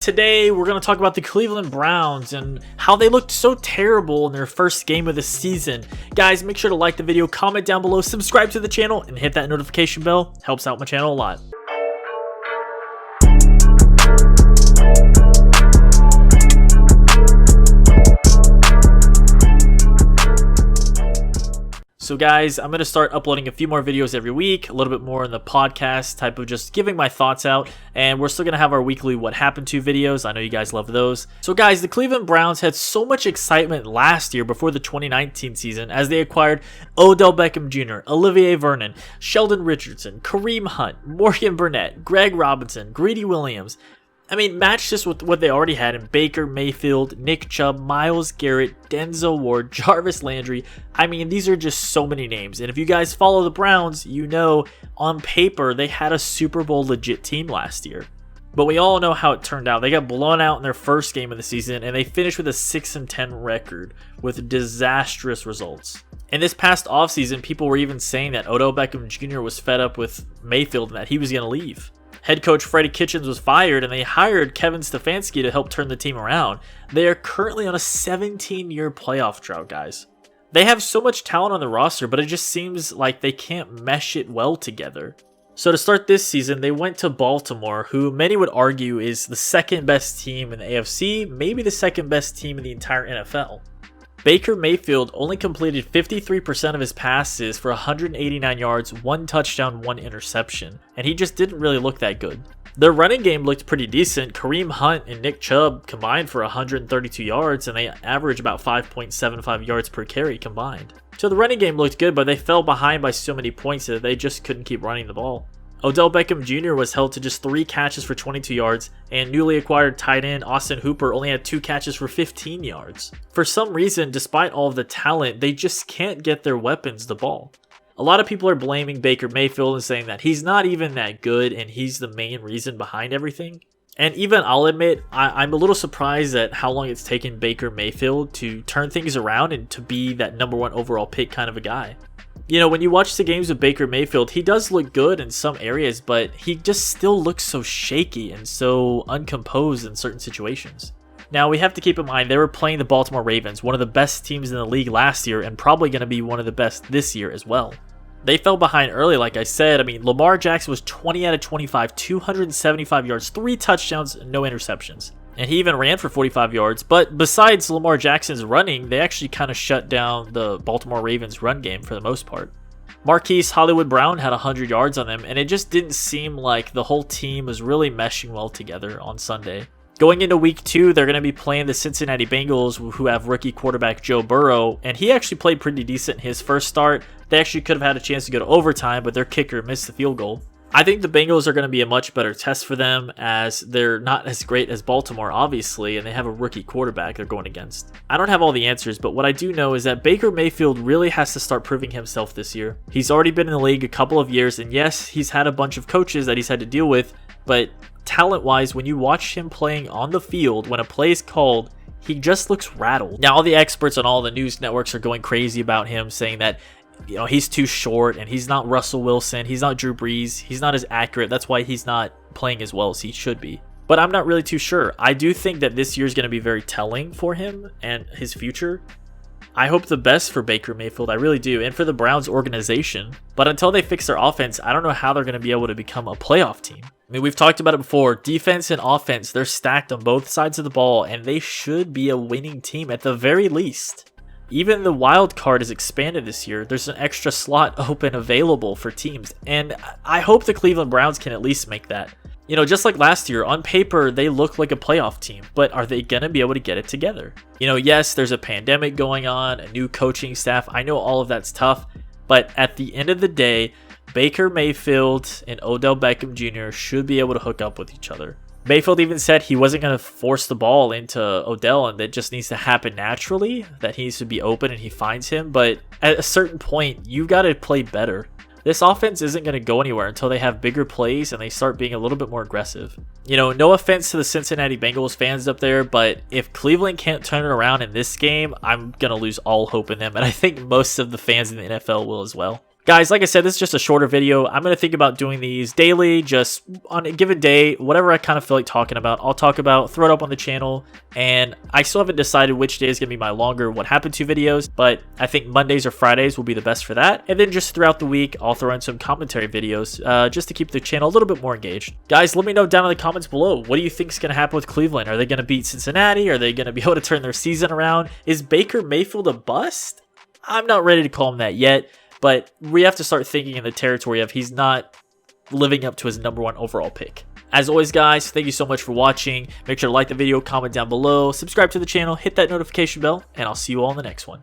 Today, we're going to talk about the Cleveland Browns and how they looked so terrible in their first game of the season. Guys, make sure to like the video, comment down below, subscribe to the channel, and hit that notification bell. Helps out my channel a lot. So guys, I'm going to start uploading a few more videos every week, a little bit more in the podcast type of just giving my thoughts out, and we're still going to have our weekly What Happened To videos. I know you guys love those. So guys, the Cleveland Browns had so much excitement last year before the 2019 season as they acquired Odell Beckham Jr., Olivier Vernon, Sheldon Richardson, Kareem Hunt, Morgan Burnett, Greg Robinson, Greedy Williams. I mean, match this with what they already had in Baker Mayfield, Nick Chubb, Myles Garrett, Denzel Ward, Jarvis Landry. I mean, these are just so many names. And if you guys follow the Browns, you know on paper they had a Super Bowl legit team last year. But we all know how it turned out. They got blown out in their first game of the season, and they finished with a 6-10 record with disastrous results. In this past offseason, people were even saying that Odell Beckham Jr. was fed up with Mayfield and that he was going to leave. Head coach Freddie Kitchens was fired, and they hired Kevin Stefanski to help turn the team around. They are currently on a 17-year playoff drought, guys. They have so much talent on the roster, but it just seems like they can't mesh it well together. So to start this season, they went to Baltimore, who many would argue is the second best team in the AFC, maybe the second best team in the entire NFL. Baker Mayfield only completed 53% of his passes for 189 yards, 1 touchdown, 1 interception, and he just didn't really look that good. Their running game looked pretty decent. Kareem Hunt and Nick Chubb combined for 132 yards, and they average about 5.75 yards per carry combined. So the running game looked good, but they fell behind by so many points that they just couldn't keep running the ball. Odell Beckham Jr. was held to just 3 catches for 22 yards, and newly acquired tight end Austin Hooper only had 2 catches for 15 yards. For some reason, despite all of the talent, they just can't get their weapons the ball. A lot of people are blaming Baker Mayfield and saying that he's not even that good and he's the main reason behind everything. And even I'll admit, I'm a little surprised at how long it's taken Baker Mayfield to turn things around and to be that #1 overall pick kind of a guy. You know, when you watch the games with Baker Mayfield, he does look good in some areas, but he just still looks so shaky and so uncomposed in certain situations. Now, we have to keep in mind they were playing the Baltimore Ravens, one of the best teams in the league last year and probably going to be one of the best this year as well. They fell behind early, like I said. I mean, Lamar Jackson was 20 out of 25, 275 yards, 3 touchdowns, no interceptions. And he even ran for 45 yards. But besides Lamar Jackson's running, they actually kind of shut down the Baltimore Ravens run game for the most part. Marquise Hollywood Brown had 100 yards on them, and it just didn't seem like the whole team was really meshing well together on Sunday. Going into week 2, they're going to be playing the Cincinnati Bengals, who have rookie quarterback Joe Burrow, and he actually played pretty decent in his first start. They actually could have had a chance to go to overtime, but their kicker missed the field goal. I think the Bengals are going to be a much better test for them as they're not as great as Baltimore, obviously, and they have a rookie quarterback they're going against. I don't have all the answers, but what I do know is that Baker Mayfield really has to start proving himself this year. He's already been in the league a couple of years, and yes, he's had a bunch of coaches that he's had to deal with, but talent-wise, when you watch him playing on the field, when a play is called, he just looks rattled. Now, all the experts on all the news networks are going crazy about him, saying that he's too short and he's not Russell Wilson, he's not Drew Brees, he's not as accurate. That's why he's not playing as well as he should be. But I'm not really too sure. I do think that this year is going to be very telling for him and his future. I hope the best for Baker Mayfield, I really do, and for the Browns organization. But until they fix their offense, I don't know how they're going to be able to become a playoff team. I mean, we've talked about it before. Defense and offense, they're stacked on both sides of the ball, and they should be a winning team at the very least. Even the wild card is expanded this year. There's an extra slot open available for teams, and I hope the Cleveland Browns can at least make that. You know, just like last year, on paper, they look like a playoff team, but are they going to be able to get it together? You know, yes, there's a pandemic going on, a new coaching staff. I know all of that's tough, but at the end of the day, Baker Mayfield and Odell Beckham Jr. should be able to hook up with each other. Mayfield even said he wasn't going to force the ball into Odell and that just needs to happen naturally, that he needs to be open and he finds him. But at a certain point, you got to play better. This offense isn't going to go anywhere until they have bigger plays and they start being a little bit more aggressive. You know, no offense to the Cincinnati Bengals fans up there, but if Cleveland can't turn it around in this game, I'm going to lose all hope in them. And I think most of the fans in the NFL will as well. Guys, like I said, this is just a shorter video. I'm going to think about doing these daily, just on a given day, whatever I kind of feel like talking about, I'll talk about, throw it up on the channel, and I still haven't decided which day is going to be my longer What Happened To videos, but I think Mondays or Fridays will be the best for that. And then just throughout the week, I'll throw in some commentary videos just to keep the channel a little bit more engaged. Guys, let me know down in the comments below, what do you think is going to happen with Cleveland? Are they going to beat Cincinnati? Are they going to be able to turn their season around? Is Baker Mayfield a bust? I'm not ready to call him that yet. But we have to start thinking in the territory of he's not living up to his #1 overall pick. As always, guys, thank you so much for watching. Make sure to like the video, comment down below, subscribe to the channel, hit that notification bell, and I'll see you all in the next one.